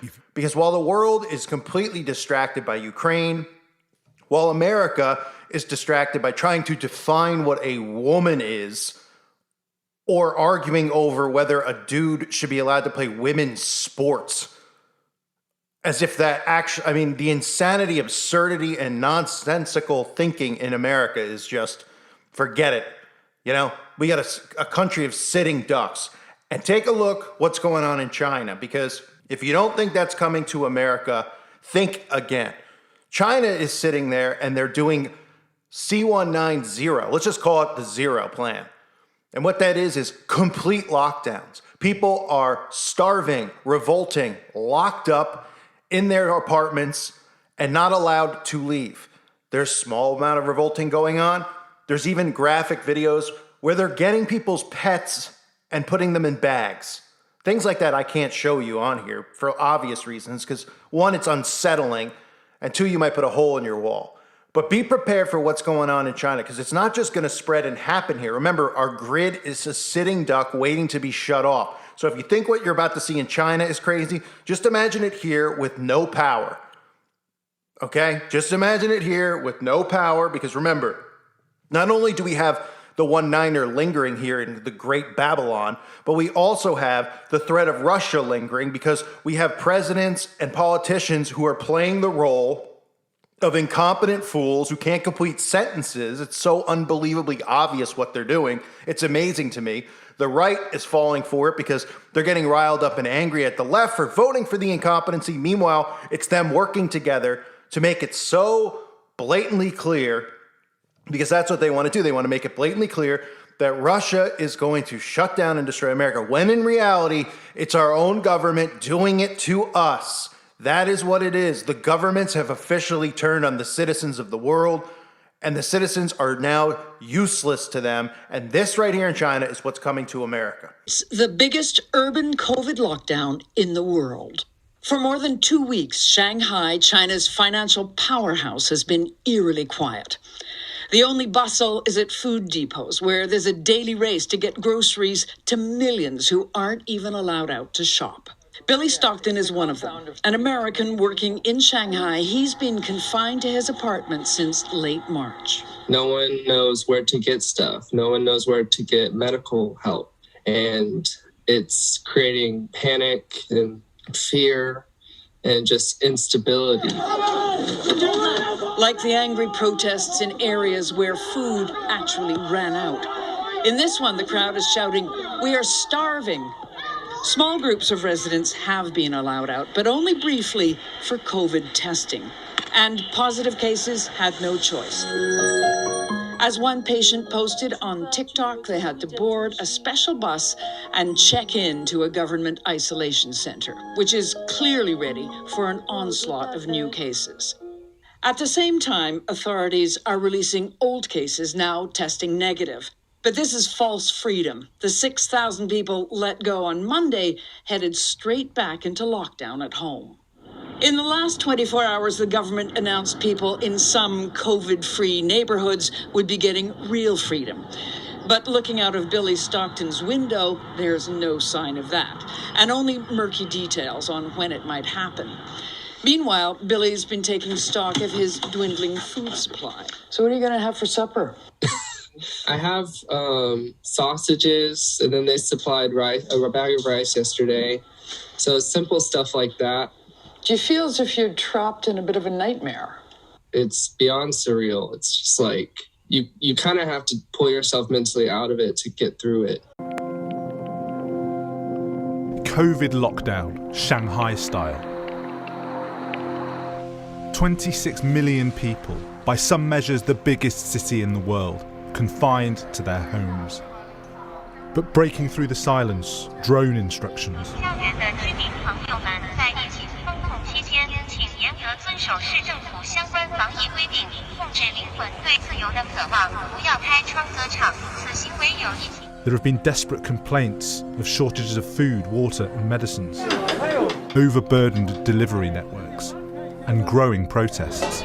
here. Because while the world is completely distracted by Ukraine, while America is distracted by trying to define what a woman is, or arguing over whether a dude should be allowed to play women's sports, as if that actually, I mean, the insanity, absurdity, and nonsensical thinking in America is just, forget it. You know, we got a country of sitting ducks. And take a look what's going on in China, because if you don't think that's coming to America, think again. China is sitting there and they're doing C190. Let's just call it the zero plan. And what that is complete lockdowns. People are starving, revolting, locked up in their apartments and not allowed to leave. There's a small amount of revolting going on. There's even graphic videos where they're getting people's pets and putting them in bags. Things like that I can't show you on here for obvious reasons, because one, it's unsettling, and two, you might put a hole in your wall. But be prepared for what's going on in China, because it's not just going to spread and happen here. Remember, our grid is a sitting duck waiting to be shut off. So if you think what you're about to see in China is crazy, just imagine it here with no power. Okay? Just imagine it here with no power, because remember, not only do we have the one-niner lingering here in the Great Babylon, but we also have the threat of Russia lingering, because we have presidents and politicians who are playing the role of incompetent fools who can't complete sentences. It's so unbelievably obvious what they're doing. It's amazing to me. The right is falling for it because they're getting riled up and angry at the left for voting for the incompetency. Meanwhile, it's them working together to make it so blatantly clear, because that's what they want to do. They want to make it blatantly clear that Russia is going to shut down and destroy America, when in reality, it's our own government doing it to us. That is what it is. The governments have officially turned on the citizens of the world, and the citizens are now useless to them. And this right here in China is what's coming to America. It's the biggest urban COVID lockdown in the world. For more than 2 weeks, Shanghai, China's financial powerhouse, has been eerily quiet. The only bustle is at food depots, where there's a daily race to get groceries to millions who aren't even allowed out to shop. Billy Stockton is one of them, an American working in Shanghai. He's been confined to his apartment since late March. No one knows where to get stuff. No one knows where to get medical help. And it's creating panic and fear and just instability. Like the angry protests in areas where food actually ran out. In this one, the crowd is shouting, "We are starving." Small groups of residents have been allowed out, but only briefly for COVID testing. And positive cases had no choice. As one patient posted on TikTok, they had to board a special bus and check in to a government isolation center, which is clearly ready for an onslaught of new cases. At the same time, authorities are releasing old cases now testing negative. But this is false freedom. The 6,000 people let go on Monday headed straight back into lockdown at home. In the last 24 hours, the government announced people in some COVID-free neighborhoods would be getting real freedom. But looking out of Billy Stockton's window, there's no sign of that, and only murky details on when it might happen. Meanwhile, Billy's been taking stock of his dwindling food supply. So what are you going to have for supper? I have sausages, and then they supplied rice, a bag of rice yesterday. So simple stuff like that. Do you feel as if you're trapped in a bit of a nightmare? It's beyond surreal. It's just like you kind of have to pull yourself mentally out of it to get through it. COVID lockdown, Shanghai style. 26 million people, by some measures the biggest city in the world, confined to their homes. But breaking through the silence, drone instructions. There have been desperate complaints of shortages of food, water and medicines, overburdened delivery networks, and growing protests.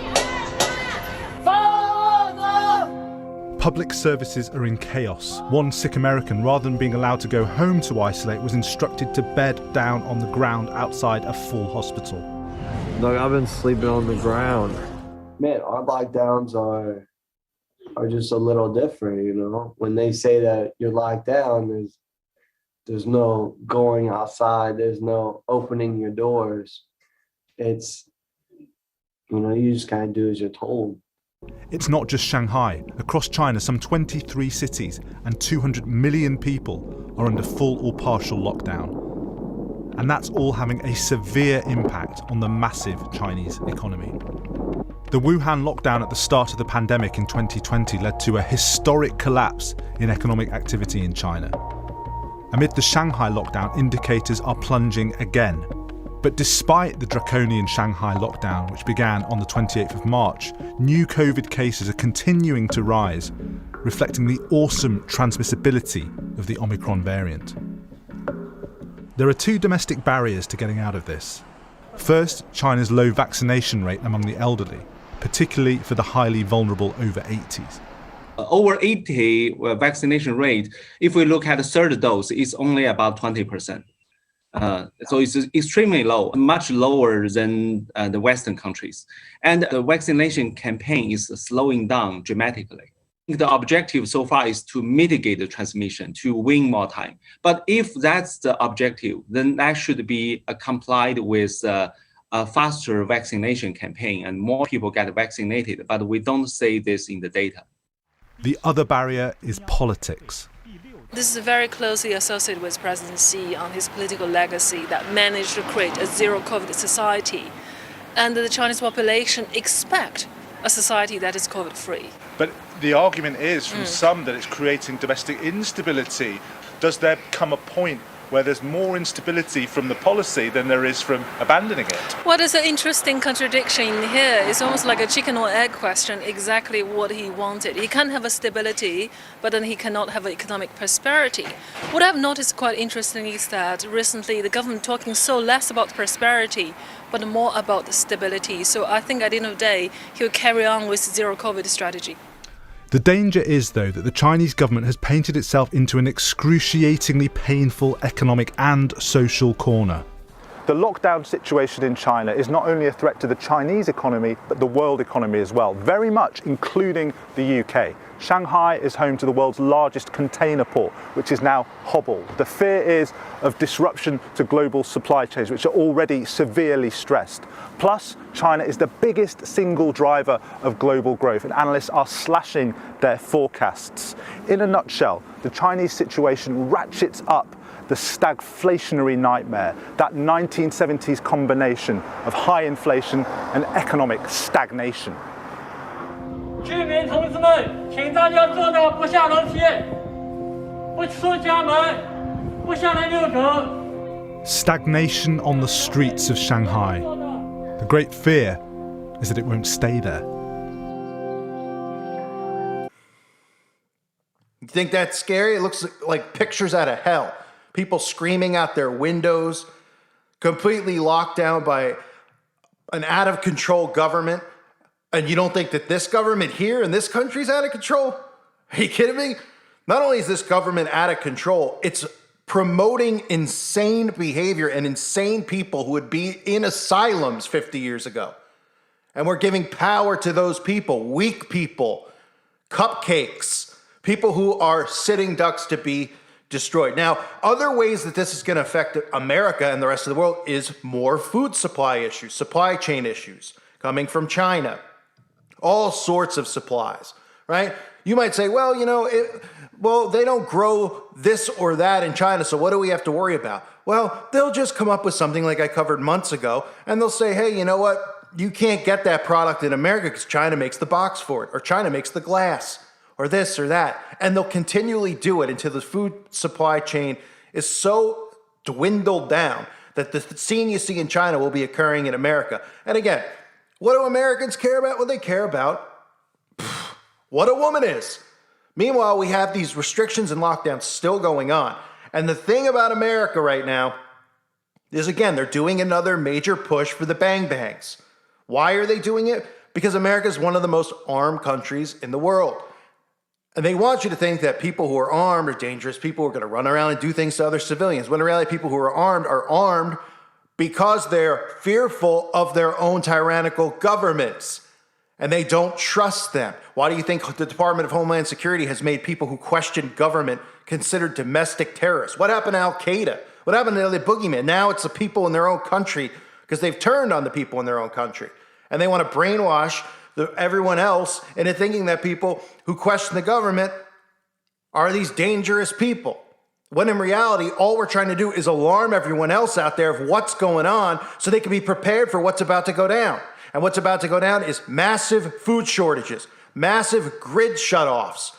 Public services are in chaos. One sick American, rather than being allowed to go home to isolate, was instructed to bed down on the ground outside a full hospital. Look, I've been sleeping on the ground. Man, our lockdowns are just a little different, you know? When they say that you're locked down, there's no going outside, there's no opening your doors. It's, you know, you just kind of do as you're told. It's not just Shanghai. Across China, some 23 cities and 200 million people are under full or partial lockdown. And that's all having a severe impact on the massive Chinese economy. The Wuhan lockdown at the start of the pandemic in 2020 led to a historic collapse in economic activity in China. Amid the Shanghai lockdown, indicators are plunging again. But despite the draconian Shanghai lockdown, which began on the 28th of March, new COVID cases are continuing to rise, reflecting the awesome transmissibility of the Omicron variant. There are two domestic barriers to getting out of this. First, China's low vaccination rate among the elderly, particularly for the highly vulnerable over 80s. Over 80 vaccination rate, if we look at the third dose, it's only about 20%. So it's extremely low, much lower than the Western countries. And the vaccination campaign is slowing down dramatically. The objective so far is to mitigate the transmission, to win more time. But if that's the objective, then that should be complied with a faster vaccination campaign and more people get vaccinated. But we don't say this in the data. The other barrier is politics. This is very closely associated with President Xi on his political legacy that managed to create a zero-COVID society. And the Chinese population expect a society that is COVID-free. But the argument is from some that it's creating domestic instability. Does there come a point where there's more instability from the policy than there is from abandoning it? Well, there's an interesting contradiction here. It's almost like a chicken or egg question, exactly what he wanted. He can't have a stability, but then he cannot have an economic prosperity. What I've noticed quite interesting is that recently the government talking so less about prosperity, but more about the stability. So I think at the end of the day, he'll carry on with zero COVID strategy. The danger is, though, that the Chinese government has painted itself into an excruciatingly painful economic and social corner. The lockdown situation in China is not only a threat to the Chinese economy, but the world economy as well, very much including the UK. Shanghai is home to the world's largest container port, which is now hobbled. The fear is of disruption to global supply chains, which are already severely stressed. Plus, China is the biggest single driver of global growth, and analysts are slashing their forecasts. In a nutshell, the Chinese situation ratchets up the stagflationary nightmare, that 1970s combination of high inflation and economic stagnation. 居民同志们，请大家做到不下楼梯，不出家门，不下来遛狗。 Stagnation on the streets of Shanghai. The great fear is that it won't stay there. You think that's scary? It looks like pictures out of hell. People screaming out their windows, completely locked down by an out-of-control government. And you don't think that this government here in this country is out of control? Are you kidding me? Not only is this government out of control, it's promoting insane behavior and insane people who would be in asylums 50 years ago. And we're giving power to those people, weak people, cupcakes, people who are sitting ducks to be destroyed. Now, other ways that this is going to affect America and the rest of the world is more food supply issues, supply chain issues coming from China. All sorts of supplies, right? You might say, well, you know, they don't grow this or that in China, so what do we have to worry about? Well, they'll just come up with something like I covered months ago, and they'll say, hey, you know what? You can't get that product in America because China makes the box for it, or China makes the glass, or this or that. And they'll continually do it until the food supply chain is so dwindled down that the scene you see in China will be occurring in America. And again, what do Americans care about? Well, they care about what a woman is. Meanwhile, we have these restrictions and lockdowns still going on. And the thing about America right now is, again, they're doing another major push for the bang bangs. Why are they doing it? Because America is one of the most armed countries in the world. And they want you to think that people who are armed are dangerous, people who are going to run around and do things to other civilians. When in reality, people who are armed because they're fearful of their own tyrannical governments. And they don't trust them. Why do you think the Department of Homeland Security has made people who question government considered domestic terrorists? What happened to Al-Qaeda? What happened to the boogeyman? Now it's the people in their own country because they've turned on the people in their own country. And they want to brainwash everyone else into thinking that people who question the government are these dangerous people. When in reality, all we're trying to do is alarm everyone else out there of what's going on so they can be prepared for what's about to go down. And what's about to go down is massive food shortages, massive grid shutoffs.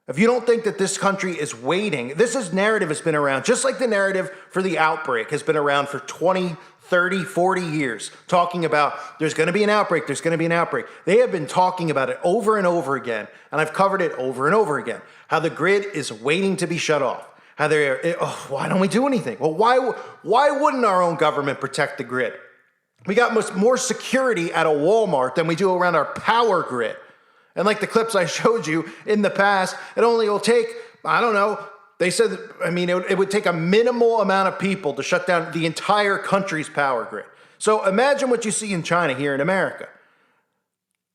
If you don't think that this country is waiting, narrative has been around, just like the narrative for the outbreak has been around for 20, 30, 40 years, talking about there's going to be an outbreak, there's going to be an outbreak. They have been talking about it over and over again, and I've covered it over and over again, how the grid is waiting to be shut off. How why don't we do anything? Well, why wouldn't our own government protect the grid? We got more security at a Walmart than we do around our power grid. And like the clips I showed you in the past, it only will take, I don't know, they said, it would take a minimal amount of people to shut down the entire country's power grid. So imagine what you see in China here in America.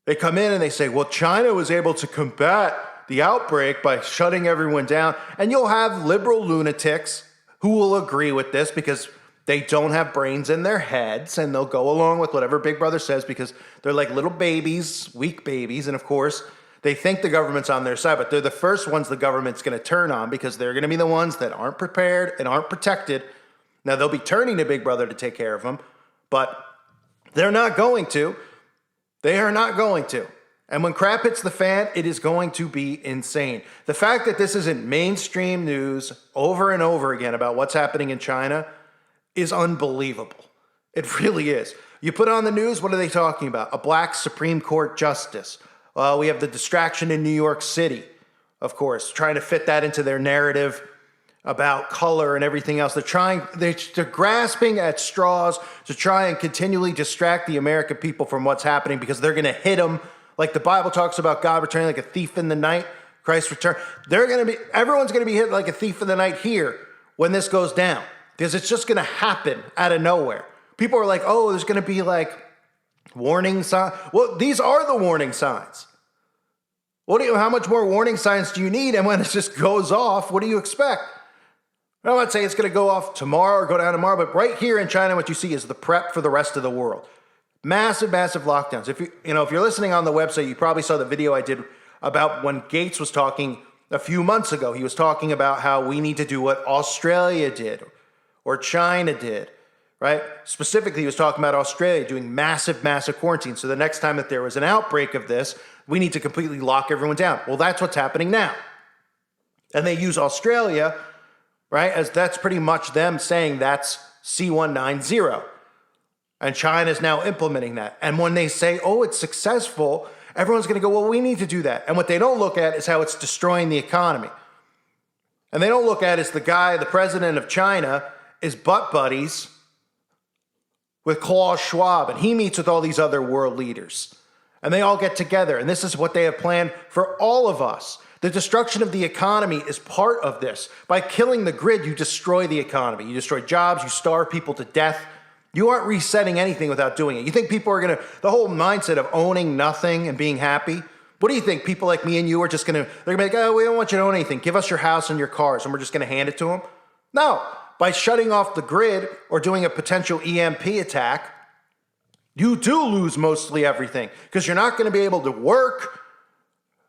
They come in and they say, well, China was able to combat the outbreak by shutting everyone down. And you'll have liberal lunatics who will agree with this because they don't have brains in their heads and they'll go along with whatever Big Brother says because they're like little babies, weak babies. And of course, they think the government's on their side, but they're the first ones the government's going to turn on because they're going to be the ones that aren't prepared and aren't protected. Now, they'll be turning to Big Brother to take care of them, but they're not going to. They are not going to. And when crap hits the fan, it is going to be insane. The fact that this isn't mainstream news over and over again about what's happening in China is unbelievable. It really is. You put on the news, what are they talking about? A black Supreme Court justice. We have the distraction in New York City, of course, trying to fit that into their narrative about color and everything else. They're grasping at straws to try and continually distract the American people from what's happening because they're going to hit them like the Bible talks about God returning like a thief in the night, Christ's return. Everyone's going to be hit like a thief in the night here when this goes down because it's just going to happen out of nowhere. People are like, oh, there's going to be like warning signs. Well, these are the warning signs. How much more warning signs do you need? And when it just goes off, what do you expect? I'm not saying it's going to go off tomorrow or go down tomorrow, but right here in China, what you see is the prep for the rest of the world. Massive, massive lockdowns. If you're listening on the website, you probably saw the video I did about when Gates was talking a few months ago. He was talking about how we need to do what Australia did or China did, right? Specifically, he was talking about Australia doing massive, massive quarantine. So the next time that there was an outbreak of this, we need to completely lock everyone down. Well, that's what's happening now. And they use Australia, right, as that's pretty much them saying that's C190. And China is now implementing that. And when they say, oh, it's successful, everyone's going to go, well, we need to do that. And what they don't look at is how it's destroying the economy. And they don't look at is the president of China is butt buddies with Klaus Schwab. And he meets with all these other world leaders. And they all get together. And this is what they have planned for all of us. The destruction of the economy is part of this. By killing the grid, you destroy the economy. You destroy jobs. You starve people to death. You aren't resetting anything without doing it. You think people are going to, the whole mindset of owning nothing and being happy, what do you think? People like me and you are just going to, they're going to be like, oh, we don't want you to own anything. Give us your house and your cars, and we're just going to hand it to them? No. By shutting off the grid or doing a potential EMP attack, you do lose mostly everything because you're not going to be able to work.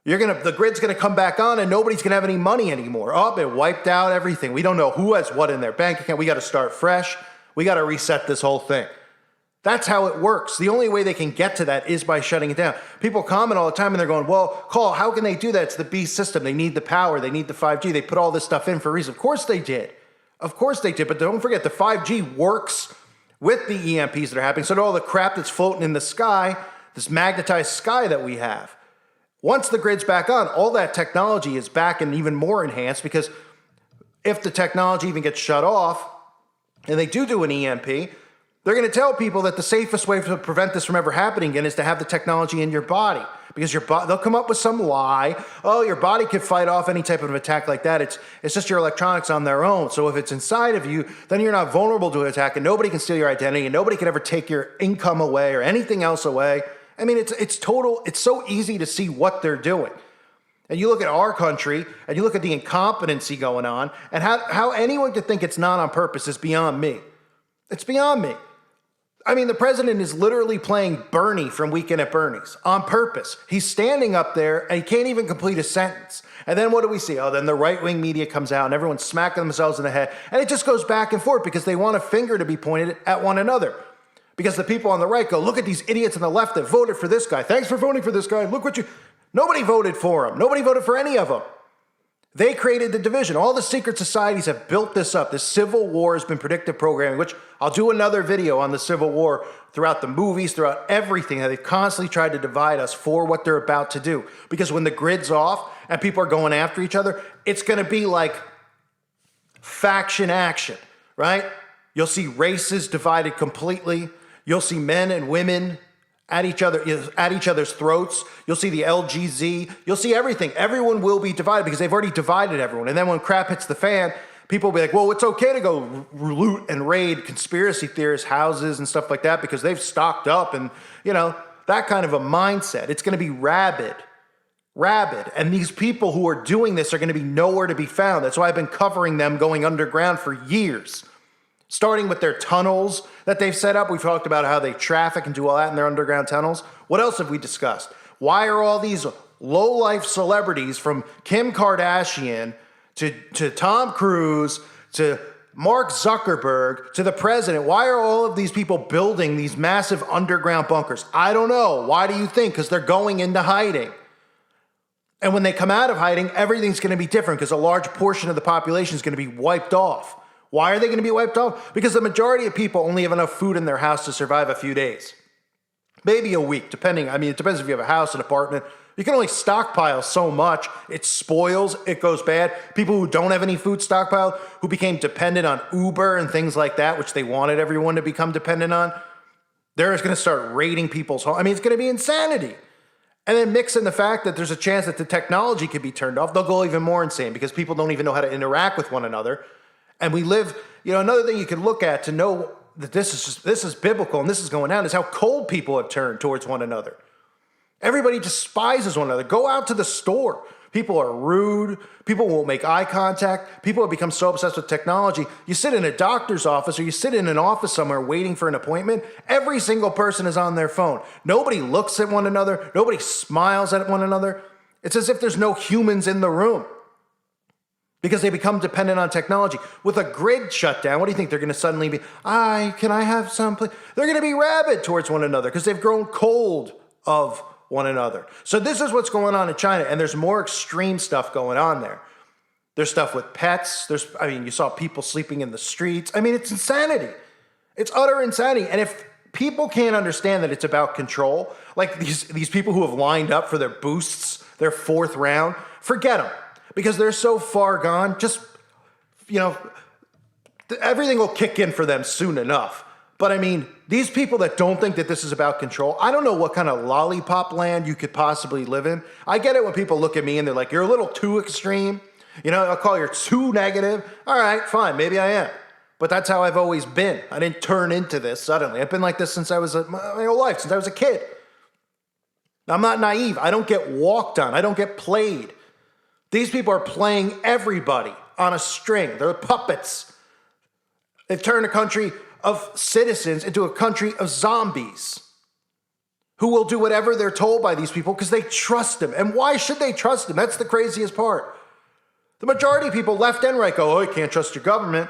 The grid's going to come back on and nobody's going to have any money anymore. Oh, it wiped out everything. We don't know who has what in their bank account. We got to start fresh. We got to reset this whole thing. That's how it works. The only way they can get to that is by shutting it down. People comment all the time and they're going, well, Cole, how can they do that? It's the beast system. They need the power. They need the 5G. They put all this stuff in for a reason. Of course they did. Of course they did. But don't forget, the 5G works with the EMPs that are happening. So all the crap that's floating in the sky, this magnetized sky that we have, once the grid's back on, all that technology is back and even more enhanced because if the technology even gets shut off, and they do an EMP, they're going to tell people that the safest way to prevent this from ever happening again is to have the technology in your body because they'll come up with some lie. Oh, your body could fight off any type of attack like that. It's just your electronics on their own. So if it's inside of you, then you're not vulnerable to an attack, and nobody can steal your identity, and nobody can ever take your income away or anything else away. I mean, it's so easy to see what they're doing. And you look at our country, and you look at the incompetency going on, and how anyone could think it's not on purpose is beyond me. It's beyond me. I mean, the president is literally playing Bernie from Weekend at Bernie's on purpose. He's standing up there and he can't even complete a sentence. And then what do we see? Oh, then the right-wing media comes out and everyone's smacking themselves in the head. And it just goes back and forth because they want a finger to be pointed at one another. Because the people on the right go, look at these idiots on the left that voted for this guy. Thanks for voting for this guy. Look what you... Nobody voted for him. Nobody voted for any of them. They created the division. All the secret societies have built this up. This Civil War has been predictive programming, which I'll do another video on the Civil War throughout the movies, throughout everything. How they've constantly tried to divide us for what they're about to do. Because when the grid's off and people are going after each other, it's going to be like faction action, right? You'll see races divided completely. You'll see men and women at each other's throats. You'll see the LGZ. You'll see everything. Everyone will be divided because they've already divided everyone. And then when crap hits the fan, people will be like, well, it's okay to go loot and raid conspiracy theorists' houses and stuff like that because they've stocked up and, that kind of a mindset. It's going to be rabid. And these people who are doing this are going to be nowhere to be found. That's why I've been covering them going underground for years. Starting with their tunnels that they've set up. We've talked about how they traffic and do all that in their underground tunnels. What else have we discussed? Why are all these low-life celebrities from Kim Kardashian to Tom Cruise to Mark Zuckerberg to the president, why are all of these people building these massive underground bunkers? I don't know. Why do you think? Because they're going into hiding. And when they come out of hiding, everything's going to be different because a large portion of the population is going to be wiped off. Why are they going to be wiped off? Because the majority of people only have enough food in their house to survive a few days. Maybe a week, depending. I mean, it depends if you have a house, an apartment. You can only stockpile so much. It spoils, it goes bad. People who don't have any food stockpiled, who became dependent on Uber and things like that, which they wanted everyone to become dependent on, they're just going to start raiding people's homes. I mean, it's going to be insanity. And then mix in the fact that there's a chance that the technology could be turned off. They'll go even more insane because people don't even know how to interact with one another. And we live, another thing you can look at to know that this is biblical and this is going on is how cold people have turned towards one another. Everybody despises one another. Go out to the store. People are rude. People won't make eye contact. People have become so obsessed with technology. You sit in a doctor's office or you sit in an office somewhere waiting for an appointment. Every single person is on their phone. Nobody looks at one another. Nobody smiles at one another. It's as if there's no humans in the room. Because they become dependent on technology. With a grid shutdown, what do you think? They're going to suddenly be, can I have some? They're going to be rabid towards one another because they've grown cold of one another. So this is what's going on in China, and there's more extreme stuff going on there. There's stuff with pets. You saw people sleeping in the streets. I mean, it's insanity. It's utter insanity. And if people can't understand that it's about control, like these people who have lined up for their boosts, their fourth round, forget them. Because they're so far gone, just, everything will kick in for them soon enough. But I mean, these people that don't think that this is about control, I don't know what kind of lollipop land you could possibly live in. I get it when people look at me and they're like, you're a little too extreme. I'll call you too negative. All right, fine, maybe I am. But that's how I've always been. I didn't turn into this suddenly. I've been like this since I was my whole life, since I was a kid. I'm not naive. I don't get walked on. I don't get played. These people are playing everybody on a string. They're puppets. They've turned a country of citizens into a country of zombies who will do whatever they're told by these people because they trust them. And why should they trust them? That's the craziest part. The majority of people, left and right, go, you can't trust your government,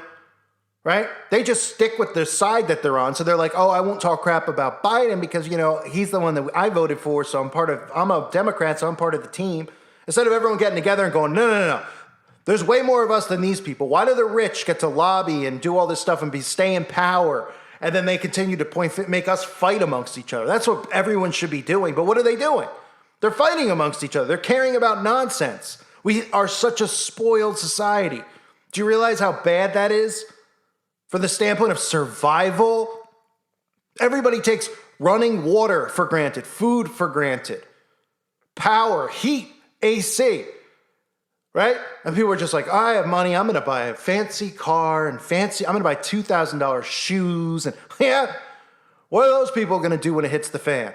right? They just stick with the side that they're on. So they're like, I won't talk crap about Biden because, he's the one that I voted for. So I'm a Democrat, so I'm part of the team. Instead of everyone getting together and going, no. There's way more of us than these people. Why do the rich get to lobby and do all this stuff and stay in power? And then they continue to make us fight amongst each other. That's what everyone should be doing. But what are they doing? They're fighting amongst each other. They're caring about nonsense. We are such a spoiled society. Do you realize how bad that is? From the standpoint of survival, everybody takes running water for granted, food for granted. power, heat, AC, right? And people are just like, I have money. I'm going to buy a fancy car and I'm going to buy $2,000 shoes. And yeah, what are those people going to do when it hits the fan?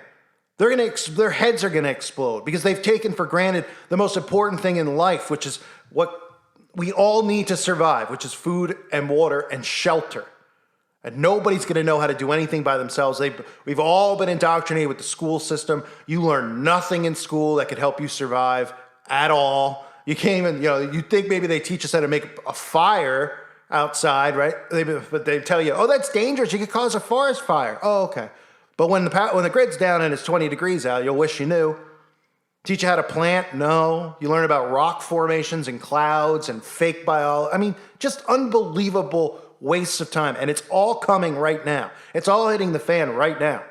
Their heads are going to explode because they've taken for granted the most important thing in life, which is what we all need to survive, which is food and water and shelter. And nobody's going to know how to do anything by themselves. We've all been indoctrinated with the school system. You learn nothing in school that could help you survive at all. You can't even, you think maybe they teach us how to make a fire outside, right? But they tell you, oh, that's dangerous. You could cause a forest fire. Oh, okay. But when the grid's down and it's 20 degrees out, you'll wish you knew. Teach you how to plant? No. You learn about rock formations and clouds and fake biology. I mean, just unbelievable wastes of time. And it's all coming right now. It's all hitting the fan right now.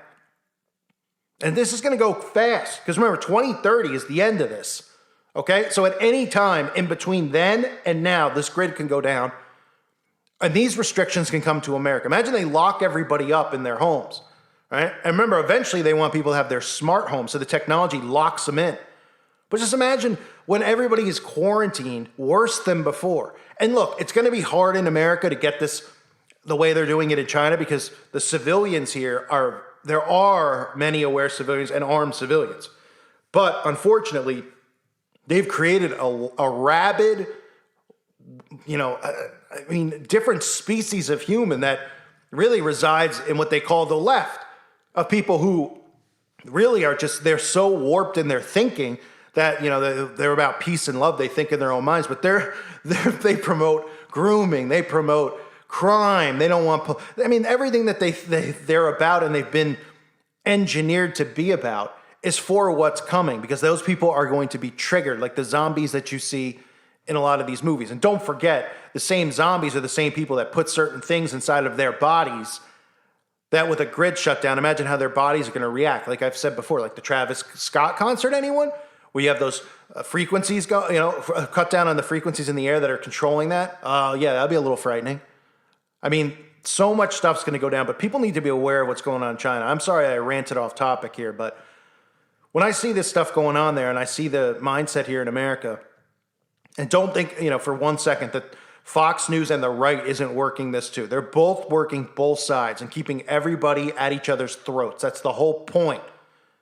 And this is going to go fast. Because remember, 2030 is the end of this. Okay? So at any time in between then and now, this grid can go down. And these restrictions can come to America. Imagine they lock everybody up in their homes. Right? And remember, eventually they want people to have their smart homes, so the technology locks them in. But just imagine when everybody is quarantined worse than before. And look, it's going to be hard in America to get this the way they're doing it in China because the civilians here there are many aware civilians and armed civilians. But unfortunately, they've created a rabid, different species of human that really resides in what they call the left. Of people who really are they're so warped in their thinking that, they're about peace and love. They think in their own minds, but they promote grooming. They promote crime. They don't want, everything that they're about and they've been engineered to be about is for what's coming because those people are going to be triggered like the zombies that you see in a lot of these movies. And don't forget, the same zombies are the same people that put certain things inside of their bodies that with a grid shutdown, imagine how their bodies are going to react. Like I've said before, like the Travis Scott concert, anyone? Where you have those frequencies cut down on the frequencies in the air that are controlling that. Yeah, that'd be a little frightening. So much stuff's going to go down, but people need to be aware of what's going on in China. I'm sorry I ranted off topic here, but when I see this stuff going on there and I see the mindset here in America, and don't think, for 1 second that Fox News and the right isn't working this too. They're both working both sides and keeping everybody at each other's throats. That's the whole point,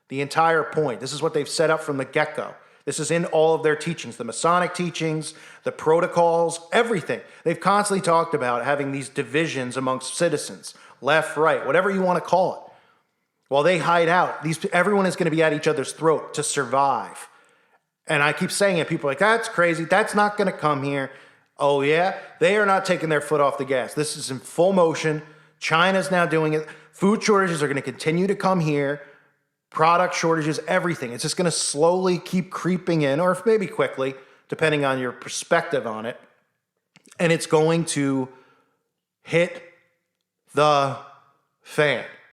the entire point. This is what they've set up from the get-go. This is in all of their teachings, the Masonic teachings, the protocols, everything. They've constantly talked about having these divisions amongst citizens, left, right, whatever you want to call it. While they hide out, everyone is going to be at each other's throat to survive. And I keep saying it, people are like, that's crazy, that's not going to come here. Oh yeah, they are not taking their foot off the gas. This is in full motion. China's now doing it. Food shortages are going to continue to come here. Product shortages, everything. It's just going to slowly keep creeping in, or maybe quickly, depending on your perspective on it. And it's going to hit the fan.